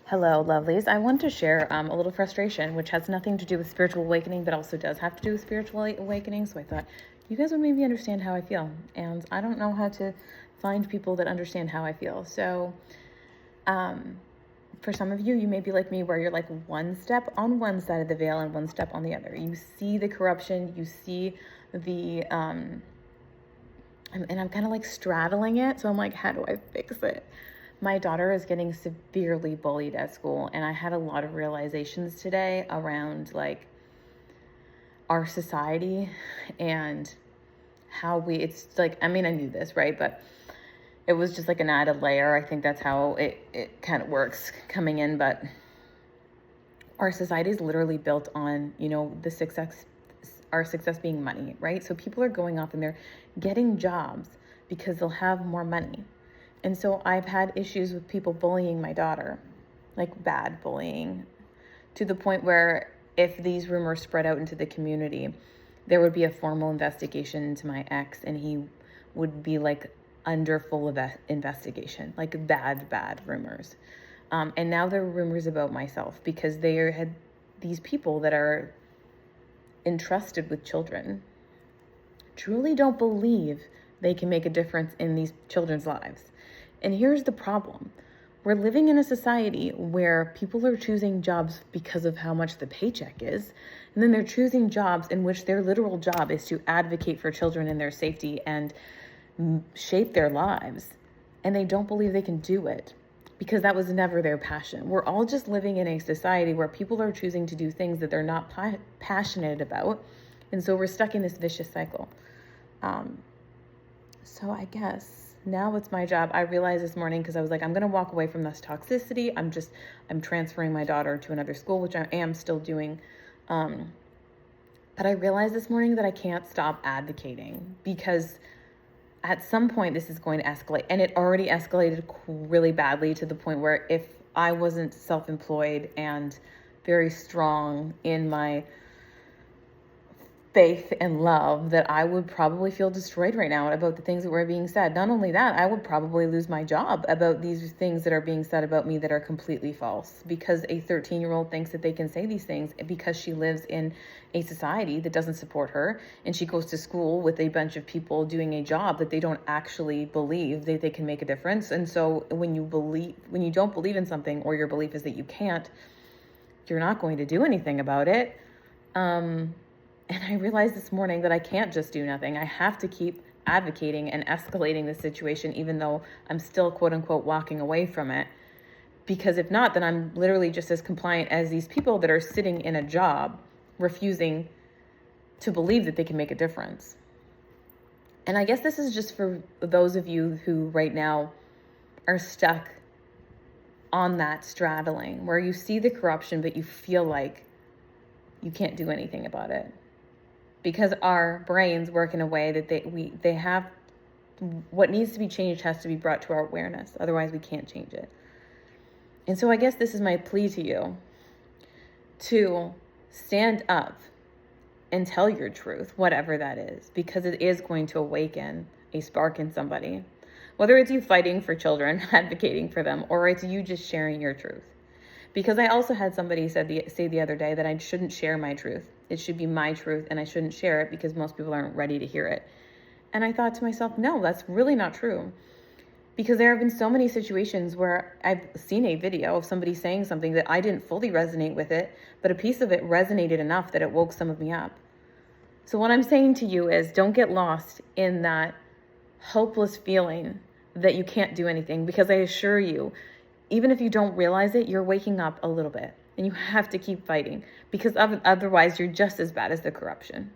Hello, lovelies. I want to share a little frustration, which has nothing to do with spiritual awakening, but also does have to do with spiritual awakening. So I thought you guys would maybe understand how I feel. And I don't know how to find people that understand how I feel. So for some of you, you may be like me, where you're like one step on one side of the veil and one step on the other. You see the corruption, you see the, and I'm kind of like straddling it. So I'm like, how do I fix it? My daughter is getting severely bullied at school, and I had a lot of realizations today around like our society and how it's like, I mean, I knew this, right? But it was just like an added layer. I think that's how it kind of works coming in. But our society is literally built on, our success being money, right? So people are going off and they're getting jobs because they'll have more money. And so I've had issues with people bullying my daughter, like bad bullying, to the point where if these rumors spread out into the community, there would be a formal investigation into my ex, and he would be like under full investigation, like bad rumors. And now there are rumors about myself because they had these people that are entrusted with children truly don't believe they can make a difference in these children's lives. And here's the problem. We're living in a society where people are choosing jobs because of how much the paycheck is. And then they're choosing jobs in which their literal job is to advocate for children and their safety and shape their lives. And they don't believe they can do it because that was never their passion. We're all just living in a society where people are choosing to do things that they're not passionate about. And so we're stuck in this vicious cycle. So I guess now it's my job. I realized this morning, because I was like, I'm going to walk away from this toxicity. I'm transferring my daughter to another school, which I am still doing. But I realized this morning that I can't stop advocating, because at some point this is going to escalate. And it already escalated really badly, to the point where if I wasn't self-employed and very strong in my faith and love, that I would probably feel destroyed right now about the things that were being said. Not only that, I would probably lose my job about these things that are being said about me that are completely false, because a 13-year-old thinks that they can say these things because she lives in a society that doesn't support her, and she goes to school with a bunch of people doing a job that they don't actually believe that they can make a difference. And so when you don't believe in something, or your belief is that you can't, you're not going to do anything about it. And I realized this morning that I can't just do nothing. I have to keep advocating and escalating the situation, even though I'm still, quote unquote, walking away from it. Because if not, then I'm literally just as compliant as these people that are sitting in a job, refusing to believe that they can make a difference. And I guess this is just for those of you who right now are stuck on that straddling, where you see the corruption, but you feel like you can't do anything about it. Because our brains work in a way that they have, what needs to be changed has to be brought to our awareness. Otherwise, we can't change it. And so I guess this is my plea to you, to stand up and tell your truth, whatever that is, because it is going to awaken a spark in somebody. Whether it's you fighting for children, advocating for them, or it's you just sharing your truth. Because I also had somebody say the other day that I shouldn't share my truth. It should be my truth, and I shouldn't share it because most people aren't ready to hear it. And I thought to myself, no, that's really not true. Because there have been so many situations where I've seen a video of somebody saying something that I didn't fully resonate with it, but a piece of it resonated enough that it woke some of me up. So what I'm saying to you is, don't get lost in that hopeless feeling that you can't do anything, because I assure you, even if you don't realize it, you're waking up a little bit, and you have to keep fighting, because otherwise you're just as bad as the corruption.